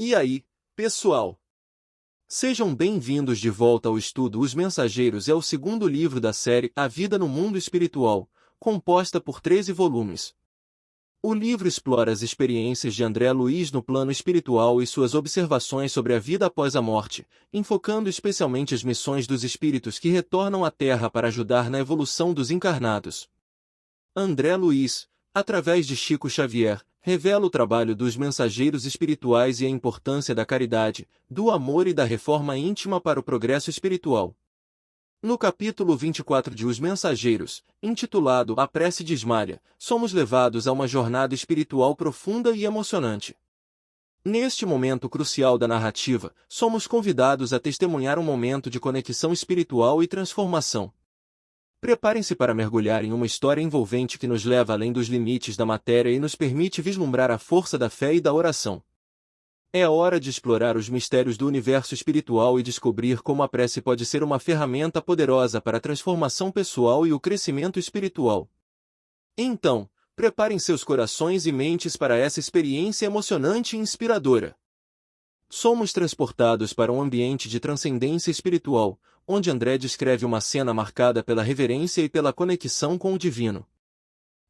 E aí, pessoal? Sejam bem-vindos de volta ao estudo Os Mensageiros. É o segundo livro da série A Vida no Mundo Espiritual, composta por 13 volumes. O livro explora as experiências de André Luiz no plano espiritual e suas observações sobre a vida após a morte, enfocando especialmente as missões dos espíritos que retornam à Terra para ajudar na evolução dos encarnados. André Luiz, através de Chico Xavier, revela o trabalho dos mensageiros espirituais e a importância da caridade, do amor e da reforma íntima para o progresso espiritual. No capítulo 24 de Os Mensageiros, intitulado A Prece de Ismália, somos levados a uma jornada espiritual profunda e emocionante. Neste momento crucial da narrativa, somos convidados a testemunhar um momento de conexão espiritual e transformação. Preparem-se para mergulhar em uma história envolvente que nos leva além dos limites da matéria e nos permite vislumbrar a força da fé e da oração. É hora de explorar os mistérios do universo espiritual e descobrir como a prece pode ser uma ferramenta poderosa para a transformação pessoal e o crescimento espiritual. Então, preparem seus corações e mentes para essa experiência emocionante e inspiradora. Somos transportados para um ambiente de transcendência espiritual, onde André descreve uma cena marcada pela reverência e pela conexão com o divino.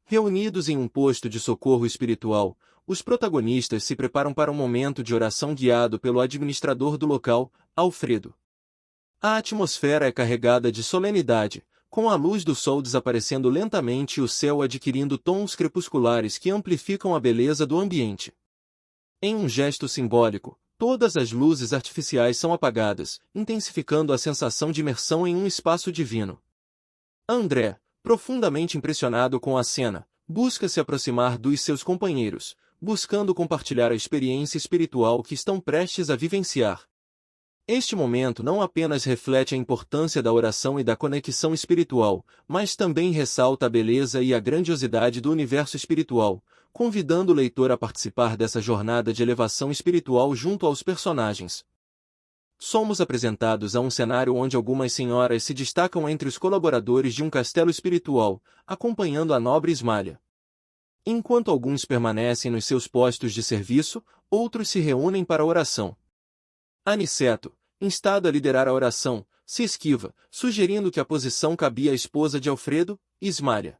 Reunidos em um posto de socorro espiritual, os protagonistas se preparam para um momento de oração guiado pelo administrador do local, Alfredo. A atmosfera é carregada de solenidade, com a luz do sol desaparecendo lentamente e o céu adquirindo tons crepusculares que amplificam a beleza do ambiente. Em um gesto simbólico, todas as luzes artificiais são apagadas, intensificando a sensação de imersão em um espaço divino. André, profundamente impressionado com a cena, busca se aproximar dos seus companheiros, buscando compartilhar a experiência espiritual que estão prestes a vivenciar. Este momento não apenas reflete a importância da oração e da conexão espiritual, mas também ressalta a beleza e a grandiosidade do universo espiritual, convidando o leitor a participar dessa jornada de elevação espiritual junto aos personagens. Somos apresentados a um cenário onde algumas senhoras se destacam entre os colaboradores de um castelo espiritual, acompanhando a nobre Ismália. Enquanto alguns permanecem nos seus postos de serviço, outros se reúnem para a oração. Aniceto, instado a liderar a oração, se esquiva, sugerindo que a posição cabia à esposa de Alfredo, Ismália.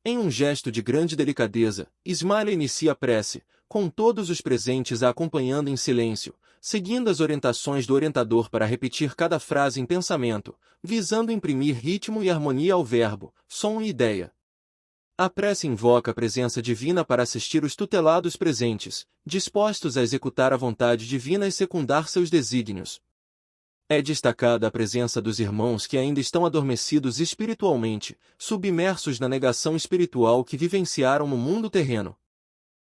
Em um gesto de grande delicadeza, Ismália inicia a prece, com todos os presentes a acompanhando em silêncio, seguindo as orientações do orientador para repetir cada frase em pensamento, visando imprimir ritmo e harmonia ao verbo, som e ideia. A prece invoca a presença divina para assistir os tutelados presentes, dispostos a executar a vontade divina e secundar seus desígnios. É destacada a presença dos irmãos que ainda estão adormecidos espiritualmente, submersos na negação espiritual que vivenciaram no mundo terreno.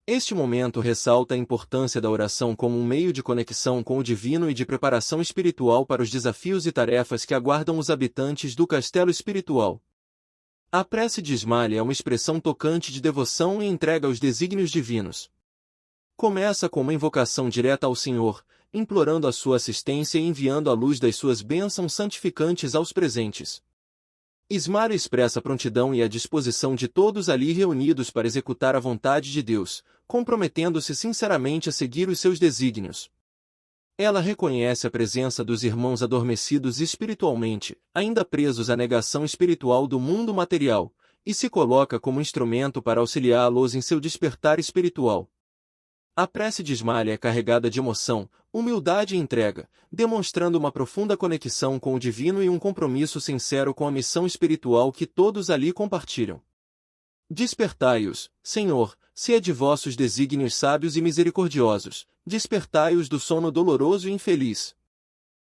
Este momento ressalta a importância da oração como um meio de conexão com o divino e de preparação espiritual para os desafios e tarefas que aguardam os habitantes do castelo espiritual. A prece de Ismália é uma expressão tocante de devoção e entrega aos desígnios divinos. Começa com uma invocação direta ao Senhor, implorando a sua assistência e enviando a luz das suas bênçãos santificantes aos presentes. Ismália expressa a prontidão e a disposição de todos ali reunidos para executar a vontade de Deus, comprometendo-se sinceramente a seguir os seus desígnios. Ela reconhece a presença dos irmãos adormecidos espiritualmente, ainda presos à negação espiritual do mundo material, e se coloca como instrumento para auxiliá-los em seu despertar espiritual. A prece de Ismália é carregada de emoção, humildade e entrega, demonstrando uma profunda conexão com o divino e um compromisso sincero com a missão espiritual que todos ali compartilham. Despertai-os, Senhor, se é de vossos desígnios sábios e misericordiosos, despertai-os do sono doloroso e infeliz.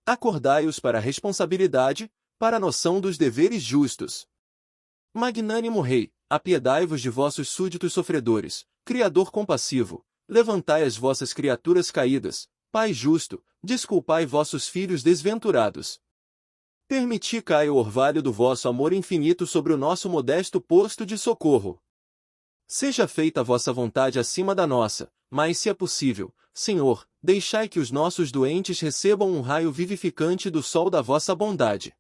Acordai-os para a responsabilidade, para a noção dos deveres justos. Magnânimo Rei, apiedai-vos de vossos súditos sofredores, Criador compassivo, levantai as vossas criaturas caídas, Pai justo, desculpai vossos filhos desventurados. Permiti caia o orvalho do vosso amor infinito sobre o nosso modesto posto de socorro. Seja feita a vossa vontade acima da nossa, mas se é possível, Senhor, deixai que os nossos doentes recebam um raio vivificante do sol da vossa bondade.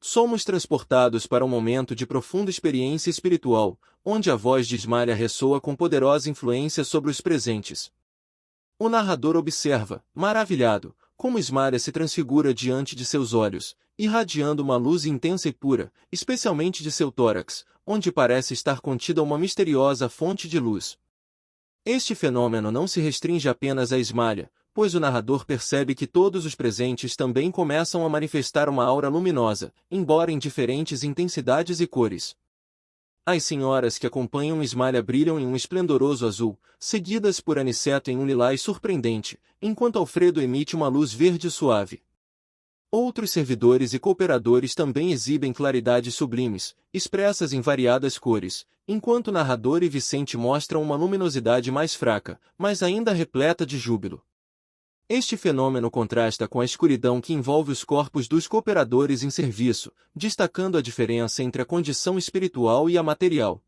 Somos transportados para um momento de profunda experiência espiritual, onde a voz de Ismália ressoa com poderosa influência sobre os presentes. O narrador observa, maravilhado, como Ismária se transfigura diante de seus olhos, irradiando uma luz intensa e pura, especialmente de seu tórax, onde parece estar contida uma misteriosa fonte de luz. Este fenômeno não se restringe apenas a Ismária, pois o narrador percebe que todos os presentes também começam a manifestar uma aura luminosa, embora em diferentes intensidades e cores. As senhoras que acompanham Ismária brilham em um esplendoroso azul, seguidas por Aniceto em um lilás surpreendente, enquanto Alfredo emite uma luz verde suave. Outros servidores e cooperadores também exibem claridades sublimes, expressas em variadas cores, enquanto o narrador e Vicente mostram uma luminosidade mais fraca, mas ainda repleta de júbilo. Este fenômeno contrasta com a escuridão que envolve os corpos dos cooperadores em serviço, destacando a diferença entre a condição espiritual e a material.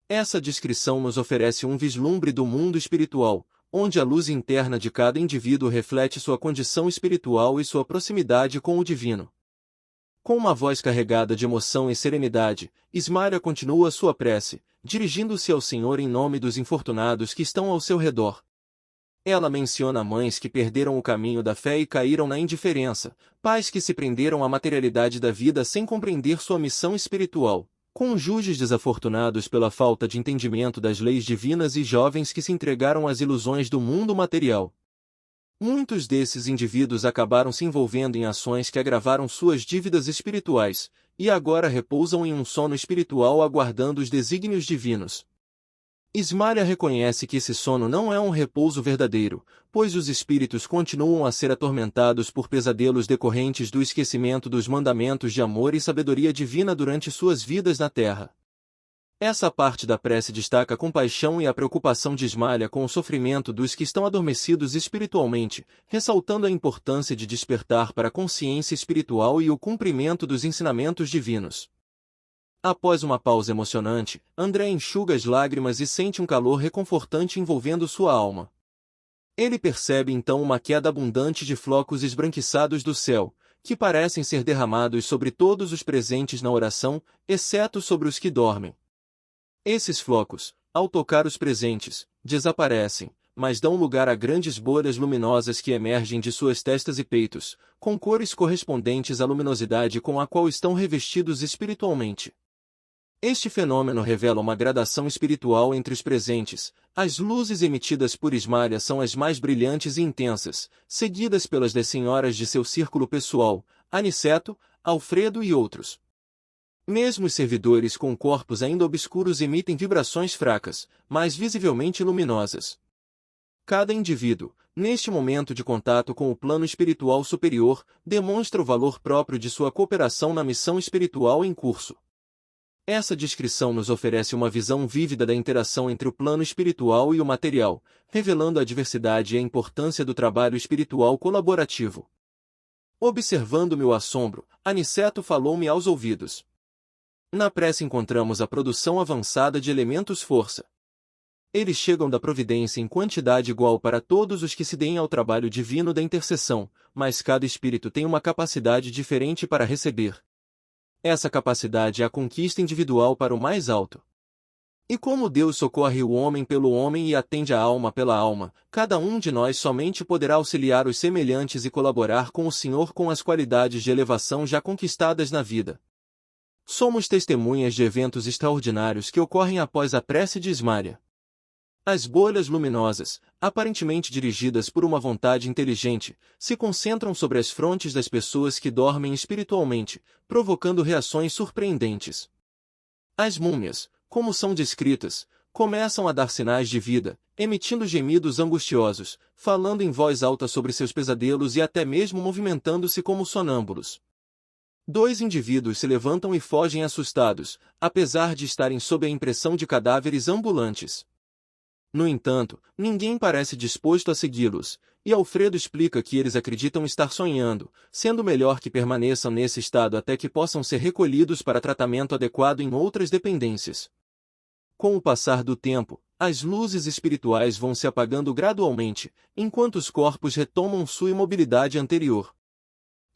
Essa descrição nos oferece um vislumbre do mundo espiritual, onde a luz interna de cada indivíduo reflete sua condição espiritual e sua proximidade com o divino. Com uma voz carregada de emoção e serenidade, Ismária continua sua prece, dirigindo-se ao Senhor em nome dos infortunados que estão ao seu redor. Ela menciona mães que perderam o caminho da fé e caíram na indiferença, pais que se prenderam à materialidade da vida sem compreender sua missão espiritual, cônjuges desafortunados pela falta de entendimento das leis divinas e jovens que se entregaram às ilusões do mundo material. Muitos desses indivíduos acabaram se envolvendo em ações que agravaram suas dívidas espirituais, e agora repousam em um sono espiritual aguardando os desígnios divinos. Ismária reconhece que esse sono não é um repouso verdadeiro, pois os espíritos continuam a ser atormentados por pesadelos decorrentes do esquecimento dos mandamentos de amor e sabedoria divina durante suas vidas na Terra. Essa parte da prece destaca a compaixão e a preocupação de Ismária com o sofrimento dos que estão adormecidos espiritualmente, ressaltando a importância de despertar para a consciência espiritual e o cumprimento dos ensinamentos divinos. Após uma pausa emocionante, André enxuga as lágrimas e sente um calor reconfortante envolvendo sua alma. Ele percebe então uma queda abundante de flocos esbranquiçados do céu, que parecem ser derramados sobre todos os presentes na oração, exceto sobre os que dormem. Esses flocos, ao tocar os presentes, desaparecem, mas dão lugar a grandes bolhas luminosas que emergem de suas testas e peitos, com cores correspondentes à luminosidade com a qual estão revestidos espiritualmente. Este fenômeno revela uma gradação espiritual entre os presentes. As luzes emitidas por Ismária são as mais brilhantes e intensas, seguidas pelas das senhoras de seu círculo pessoal, Aniceto, Alfredo e outros. Mesmo os servidores com corpos ainda obscuros emitem vibrações fracas, mas visivelmente luminosas. Cada indivíduo, neste momento de contato com o plano espiritual superior, demonstra o valor próprio de sua cooperação na missão espiritual em curso. Essa descrição nos oferece uma visão vívida da interação entre o plano espiritual e o material, revelando a diversidade e a importância do trabalho espiritual colaborativo. Observando meu assombro, Aniceto falou-me aos ouvidos. Na prece encontramos a produção avançada de elementos força. Eles chegam da providência em quantidade igual para todos os que se deem ao trabalho divino da intercessão, mas cada espírito tem uma capacidade diferente para receber. Essa capacidade é a conquista individual para o mais alto. E como Deus socorre o homem pelo homem e atende a alma pela alma, cada um de nós somente poderá auxiliar os semelhantes e colaborar com o Senhor com as qualidades de elevação já conquistadas na vida. Somos testemunhas de eventos extraordinários que ocorrem após a prece de Ismária. As bolhas luminosas, aparentemente dirigidas por uma vontade inteligente, se concentram sobre as frontes das pessoas que dormem espiritualmente, provocando reações surpreendentes. As múmias, como são descritas, começam a dar sinais de vida, emitindo gemidos angustiosos, falando em voz alta sobre seus pesadelos e até mesmo movimentando-se como sonâmbulos. 2 indivíduos se levantam e fogem assustados, apesar de estarem sob a impressão de cadáveres ambulantes. No entanto, ninguém parece disposto a segui-los, e Alfredo explica que eles acreditam estar sonhando, sendo melhor que permaneçam nesse estado até que possam ser recolhidos para tratamento adequado em outras dependências. Com o passar do tempo, as luzes espirituais vão se apagando gradualmente, enquanto os corpos retomam sua imobilidade anterior.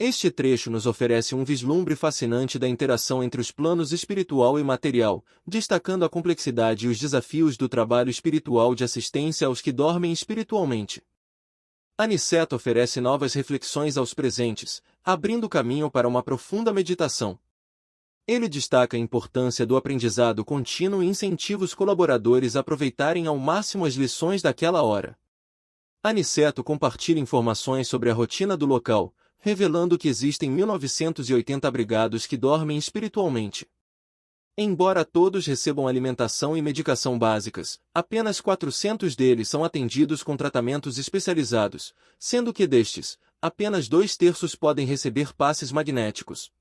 Este trecho nos oferece um vislumbre fascinante da interação entre os planos espiritual e material, destacando a complexidade e os desafios do trabalho espiritual de assistência aos que dormem espiritualmente. Aniceto oferece novas reflexões aos presentes, abrindo caminho para uma profunda meditação. Ele destaca a importância do aprendizado contínuo e incentiva os colaboradores a aproveitarem ao máximo as lições daquela hora. Aniceto compartilha informações sobre a rotina do local, revelando que existem 1980 abrigados que dormem espiritualmente. Embora todos recebam alimentação e medicação básicas, apenas 400 deles são atendidos com tratamentos especializados, sendo que destes, apenas 2/3 podem receber passes magnéticos.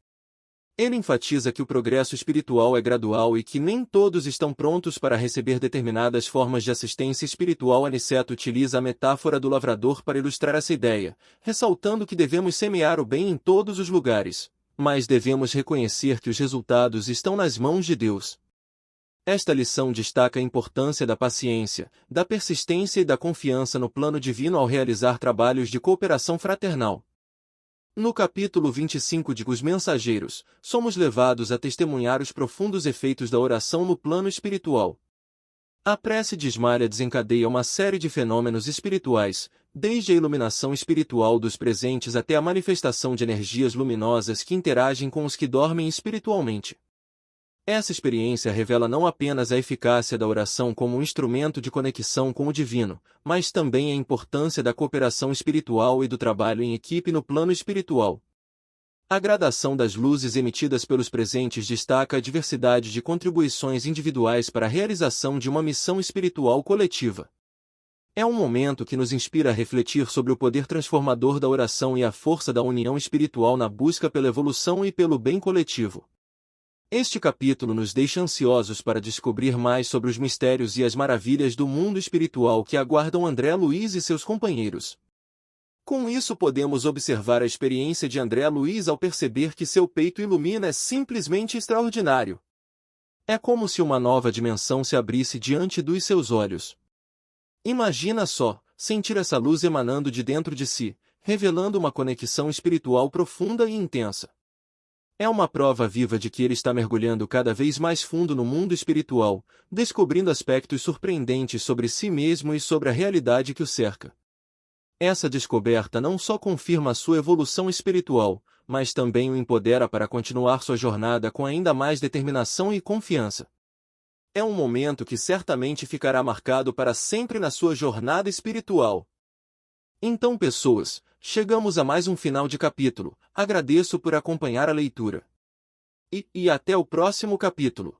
Ele enfatiza que o progresso espiritual é gradual e que nem todos estão prontos para receber determinadas formas de assistência espiritual. Aniceto utiliza a metáfora do lavrador para ilustrar essa ideia, ressaltando que devemos semear o bem em todos os lugares, mas devemos reconhecer que os resultados estão nas mãos de Deus. Esta lição destaca a importância da paciência, da persistência e da confiança no plano divino ao realizar trabalhos de cooperação fraternal. No capítulo 25 de Os Mensageiros, somos levados a testemunhar os profundos efeitos da oração no plano espiritual. A prece de Ismália desencadeia uma série de fenômenos espirituais, desde a iluminação espiritual dos presentes até a manifestação de energias luminosas que interagem com os que dormem espiritualmente. Essa experiência revela não apenas a eficácia da oração como um instrumento de conexão com o divino, mas também a importância da cooperação espiritual e do trabalho em equipe no plano espiritual. A gradação das luzes emitidas pelos presentes destaca a diversidade de contribuições individuais para a realização de uma missão espiritual coletiva. É um momento que nos inspira a refletir sobre o poder transformador da oração e a força da união espiritual na busca pela evolução e pelo bem coletivo. Este capítulo nos deixa ansiosos para descobrir mais sobre os mistérios e as maravilhas do mundo espiritual que aguardam André Luiz e seus companheiros. Com isso podemos observar a experiência de André Luiz ao perceber que seu peito ilumina é simplesmente extraordinário. É como se uma nova dimensão se abrisse diante dos seus olhos. Imagina só, sentir essa luz emanando de dentro de si, revelando uma conexão espiritual profunda e intensa. É uma prova viva de que ele está mergulhando cada vez mais fundo no mundo espiritual, descobrindo aspectos surpreendentes sobre si mesmo e sobre a realidade que o cerca. Essa descoberta não só confirma a sua evolução espiritual, mas também o empodera para continuar sua jornada com ainda mais determinação e confiança. É um momento que certamente ficará marcado para sempre na sua jornada espiritual. Então, pessoas, chegamos a mais um final de capítulo. Agradeço por acompanhar a leitura. E até o próximo capítulo.